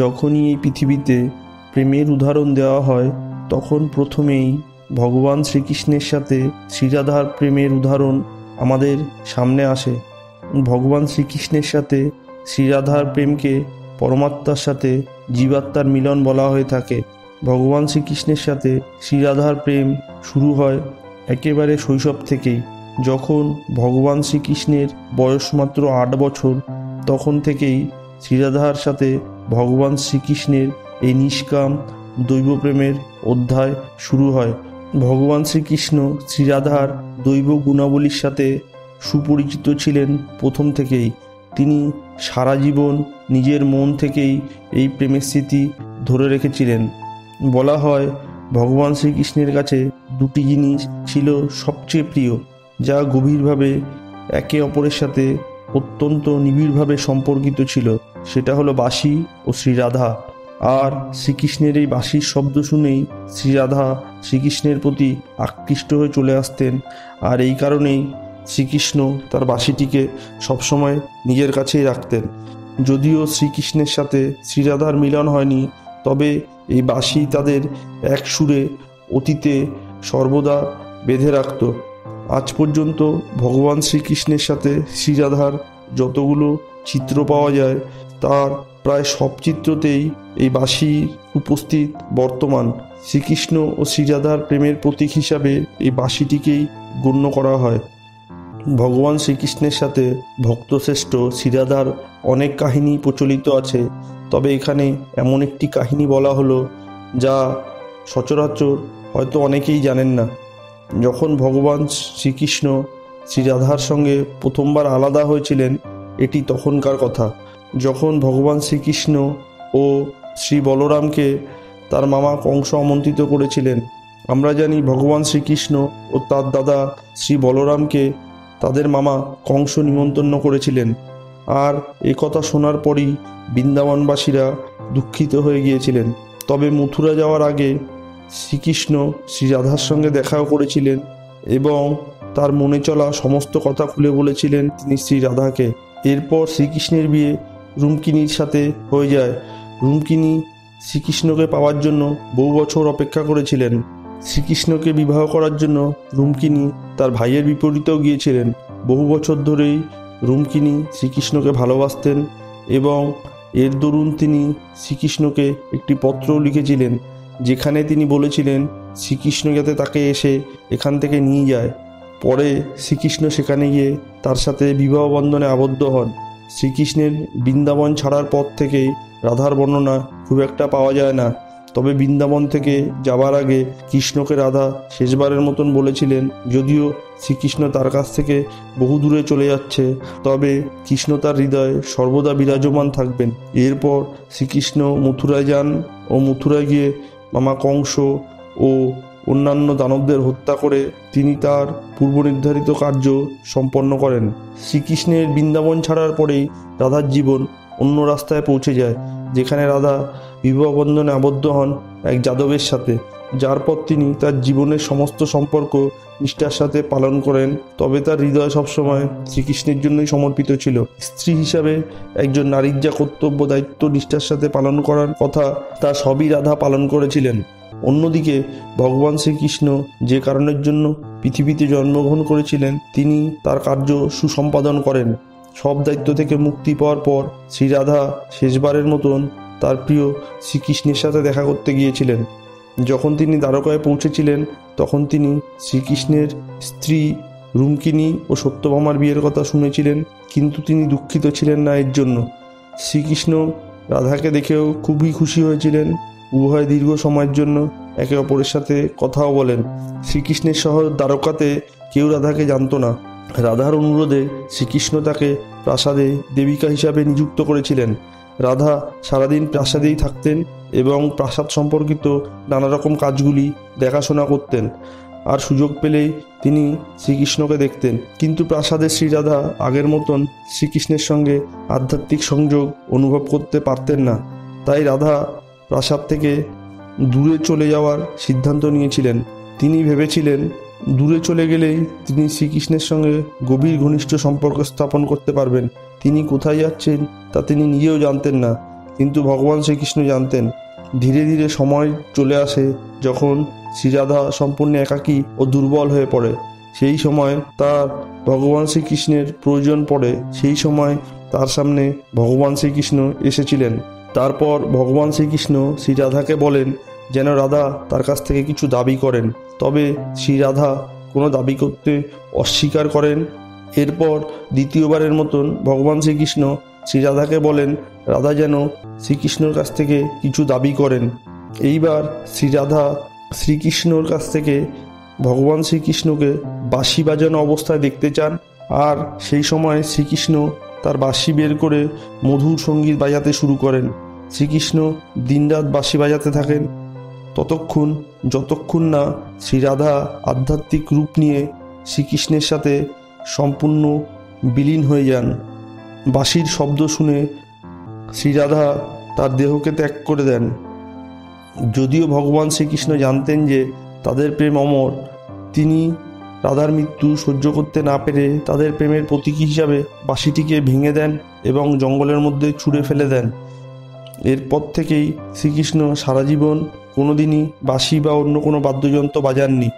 যখনই এই পৃথিবীতে প্রেমের উদাহরণ দেওয়া হয় তখন প্রথমেই ভগবান শ্রীকৃষ্ণের সাথে শ্রীরাধার প্রেমের উদাহরণ আমাদের সামনে আসে। ভগবান শ্রীকৃষ্ণের সাথে শ্রীরাধার প্রেমকে পরমাত্মার সাথে জীবাত্মার মিলন বলা হয়ে থাকে। ভগবান শ্রীকৃষ্ণের সাথে শ্রীরাধার প্রেম শুরু হয় একেবারে শৈশব থেকেই। যখন ভগবান শ্রীকৃষ্ণের বয়স মাত্র 8 বছর, তখন থেকেই শ্রীরাধার সাথে ভগবান শ্রীকৃষ্ণের এই নিষ্কাম দৈবপ্রেমের অধ্যায় শুরু হয়। ভগবান শ্রীকৃষ্ণ শ্রীরাধার দৈব গুণাবলীর সাথে সুপরিচিত ছিলেন প্রথম থেকেই। তিনি সারা জীবন নিজের মন থেকেই এই প্রেমের স্মৃতি ধরে রেখেছিলেন। বলা হয় ভগবান শ্রীকৃষ্ণের কাছে দুটি জিনিস ছিল সবচেয়ে প্রিয়, যা গভীরভাবে একে অপরের সাথে অত্যন্ত নিবিড়ভাবে সম্পর্কিত ছিল। সেটা হলো বাঁশি ও শ্রীরাধা। আর শ্রীকৃষ্ণের এই বাঁশির শব্দ শুনেই শ্রীরাধা শ্রীকৃষ্ণের প্রতি আকৃষ্ট হয়ে চলে আসতেন। আর এই কারণেই শ্রীকৃষ্ণ তার বাঁশিটিকে সবসময় নিজের কাছেই রাখতেন। যদিও শ্রীকৃষ্ণের সাথে শ্রীরাধার মিলন হয়নি, তবে এই বাঁশি তাদের এক সুরে অতীতে সর্বদা বেঁধে রাখত। আজ পর্যন্ত ভগবান শ্রীকৃষ্ণের সাথে শ্রীরাধার যতগুলো চিত্র পাওয়া যায়, তার প্রায় সব চিত্রতেই এই বাঁশি উপস্থিত বর্তমান। শ্রীকৃষ্ণ ও শ্রীরাধার প্রেমের প্রতীক হিসাবে এই বাঁশিটিকেই গণ্য করা হয়। ভগবান শ্রীকৃষ্ণের সাথে ভক্তশ্রেষ্ঠ শ্রীরাধার অনেক কাহিনী প্রচলিত আছে, তবে এখানে এমন একটি কাহিনী বলা হলো যা সচরাচর হয়তো অনেকেই জানেন না। যখন ভগবান শ্রীকৃষ্ণ শ্রীরাধার সঙ্গে প্রথমবার আলাদা হয়েছিলেন, এটি তখনকার কথা, যখন ভগবান শ্রীকৃষ্ণ ও শ্রী বলরামকে তার মামা কংস আমন্ত্রিত করেছিলেন। আমরা জানি ভগবান শ্রীকৃষ্ণ ও তার দাদা শ্রী বলরামকে তাদের মামা কংস নিমন্ত্রণ করেছিলেন। আর এ কথা শোনার পরই বৃন্দাবনবাসীরা দুঃখিত হয়ে গিয়েছিলেন। তবে মথুরা যাওয়ার আগে শ্রীকৃষ্ণ শ্রীরাধার সঙ্গে দেখাও করেছিলেন এবং তার মনে চলা সমস্ত কথা খুলে বলেছিলেন তিনি শ্রীরাধাকে। এরপর শ্রীকৃষ্ণের বিয়ে রুক্মিণীর সাথে হয়ে যায়। রুক্মিণী শ্রীকৃষ্ণকে পাওয়ার জন্য বহু বছর অপেক্ষা করেছিলেন। শ্রীকৃষ্ণকে বিবাহ করার জন্য রুক্মিণী তার ভাইয়ের বিপরীতেও গিয়েছিলেন। বহু বছর ধরেই রুক্মিণী শ্রীকৃষ্ণকে ভালোবাসতেন এবং এর দরুন তিনি শ্রীকৃষ্ণকে একটি পত্রও লিখেছিলেন, যেখানে তিনি বলেছিলেন শ্রীকৃষ্ণ যাতে তাকে এসে এখান থেকে নিয়ে যায়। পরে শ্রীকৃষ্ণ সেখানে গিয়ে তার সাথে বিবাহ বন্ধনে আবদ্ধ হন। শ্রীকৃষ্ণের বৃন্দাবন ছাড়ার পর থেকেই রাধার বর্ণনা খুব একটা পাওয়া যায় না, তবে বৃন্দাবন থেকে যাবার আগে কৃষ্ণকে রাধা শেষবারের মতন বলেছিলেন। যদিও শ্রীকৃষ্ণ তার কাছ থেকে বহু দূরে চলে যাচ্ছে, তবে কৃষ্ণ তার হৃদয়ে সর্বদা বিরাজমান থাকবেন। এরপর শ্রীকৃষ্ণ মথুরায় যান ও মথুরায় গিয়ে মামা কংস ও অন্যান্য দানবদের হত্যা করে তিনি তার পূর্বনির্ধারিত কার্য সম্পন্ন করেন। শ্রীকৃষ্ণের বৃন্দাবন ছাড়ার পরেই রাধার জীবন অন্য রাস্তায় পৌঁছে যায়, যেখানে রাধা বিবাহ বন্ধনে আবদ্ধ হন এক যাদবের সাথে, যার পর তিনি তার জীবনের সমস্ত সম্পর্ক নিষ্ঠার সাথে পালন করেন। তবে তার হৃদয় সবসময় শ্রীকৃষ্ণের জন্যই সমর্পিত ছিল। স্ত্রী হিসাবে একজন নারীর যা কর্তব্য দায়িত্ব নিষ্ঠার সাথে পালন করার কথা, তা সবই রাধা পালন করেছিলেন। অন্যদিকে ভগবান শ্রীকৃষ্ণ যে কারণের জন্য পৃথিবীতে জন্মগ্রহণ করেছিলেন, তিনি তার কার্য সুসম্পাদন করেন। সব দায়িত্ব থেকে মুক্তি পাওয়ার পর শ্রীরাধা শেষবারের মতন তার প্রিয় শ্রীকৃষ্ণের সাথে দেখা করতে গিয়েছিলেন। যখন তিনি দ্বারকায় পৌঁছেছিলেন, তখন তিনি শ্রীকৃষ্ণের স্ত্রী রুক্মিণী ও সত্যভামার বিয়ের কথা শুনেছিলেন, কিন্তু তিনি দুঃখিত ছিলেন না এর জন্য। শ্রীকৃষ্ণ রাধাকে দেখেও খুবই খুশি হয়েছিলেন। উভয় দীর্ঘ সময়ের জন্য একে অপরের সাথে কথাও বলেন। শ্রীকৃষ্ণের শহর দ্বারকাতে কেউ রাধাকে জানত না। রাধার অনুরোধে শ্রীকৃষ্ণ তাকে প্রাসাদে দেবিকা হিসাবে নিযুক্ত করেছিলেন। রাধা সারাদিন প্রাসাদেই থাকতেন এবং প্রাসাদ সম্পর্কিত নানা রকম কাজগুলি দেখাশোনা করতেন, আর সুযোগ পেলেই তিনি শ্রীকৃষ্ণকে দেখতেন। কিন্তু প্রাসাদে শ্রীরাধা আগের মতন শ্রীকৃষ্ণের সঙ্গে আধ্যাত্মিক সংযোগ অনুভব করতে পারতেন না। তাই রাধা প্রাসাদ থেকে দূরে চলে যাওয়ার সিদ্ধান্ত নিয়েছিলেন। তিনি ভেবেছিলেন দূরে চলে গেলেই তিনি শ্রীকৃষ্ণের সঙ্গে গভীর ঘনিষ্ঠ সম্পর্ক স্থাপন করতে পারবেন। তিনি কোথায় যাচ্ছেন তা তিনি নিজেও জানতেন না, কিন্তু ভগবান শ্রীকৃষ্ণ জানতেন ধীরে ধীরে সময় চলে আসে যখন শ্রীরাধা সম্পূর্ণ একাকী ও দুর্বল হয়ে পড়ে। সেই সময় তার ভগবান শ্রীকৃষ্ণের প্রয়োজন পড়ে। সেই সময় তার সামনে ভগবান শ্রীকৃষ্ণ এসেছিলেন। তারপর ভগবান শ্রীকৃষ্ণ শ্রীরাধাকে বলেন যেন রাধা তার কাছ থেকে কিছু দাবি করেন। তবে শ্রীরাধা কোনো দাবি করতে অস্বীকার করেন। এরপর দ্বিতীয়বারের মতন ভগবান শ্রীকৃষ্ণ শ্রীরাধাকে বলেন রাধা যেন শ্রীকৃষ্ণর কাছ থেকে কিছু দাবি করেন। এইবার শ্রীরাধা শ্রীকৃষ্ণর কাছ থেকে ভগবান শ্রীকৃষ্ণকে বাঁশি বাজানো অবস্থায় দেখতে চান। আর সেই সময় শ্রীকৃষ্ণ তার বাঁশি বের করে মধুর সঙ্গীত বাজাতে শুরু করেন। শ্রীকৃষ্ণ দিনরাত বাঁশি বাজাতে থাকেন যতক্ষণ না শ্রীরাধা আধ্যাত্মিক রূপ নিয়ে শ্রীকৃষ্ণের সাথে সম্পূর্ণ বিলীন হয়ে যান। বাঁশির শব্দ শুনে শ্রীরাধা তার দেহকে ত্যাগ করে দেন। যদিও ভগবান শ্রীকৃষ্ণ জানতেন যে তাদের প্রেম অমর, তিনি রাধার মৃত্যু সহ্য করতে না পেরে তাদের প্রেমের প্রতীক হিসাবে বাঁশিটিকে ভেঙে দেন এবং জঙ্গলের মধ্যে ছুঁড়ে ফেলে দেন। এরপর থেকেই শ্রীকৃষ্ণ সারা জীবন কোনোদিনই বাঁশি বা অন্য কোনো বাদ্যযন্ত্র বাজাননি।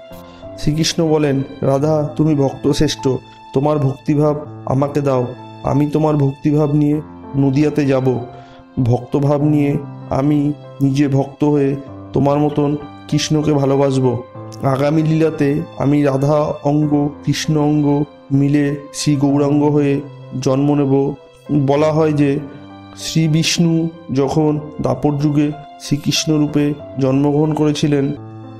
শ্রীকৃষ্ণ বলেন রাধা তুমি ভক্ত শ্রেষ্ঠ, তোমার ভক্তিভাব আমাকে দাও, আমি তোমার ভক্তিভাব নিয়ে নদিয়াতে যাব। ভক্তভাব নিয়ে আমি নিজে ভক্ত হয়ে তোমার মতন কৃষ্ণকে ভালোবাসবো। আগামী লীলাতে আমি রাধা অঙ্গ কৃষ্ণ অঙ্গ মিলে শ্রী গৌরাঙ্গ হয়ে জন্ম নেব। বলা হয় যে শ্রী বিষ্ণু যখন দাপর যুগে শ্রীকৃষ্ণ রূপে জন্মগ্রহণ করেছিলেন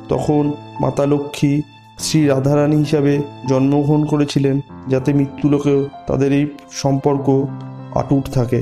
তখন মাতা লক্ষ্মী শ্রী রাধারানী হিসাবে জন্মগ্রহণ করেছিলেন, যাতে মৃত্যুলোকেও তাদের এই সম্পর্ক অটুট থাকে।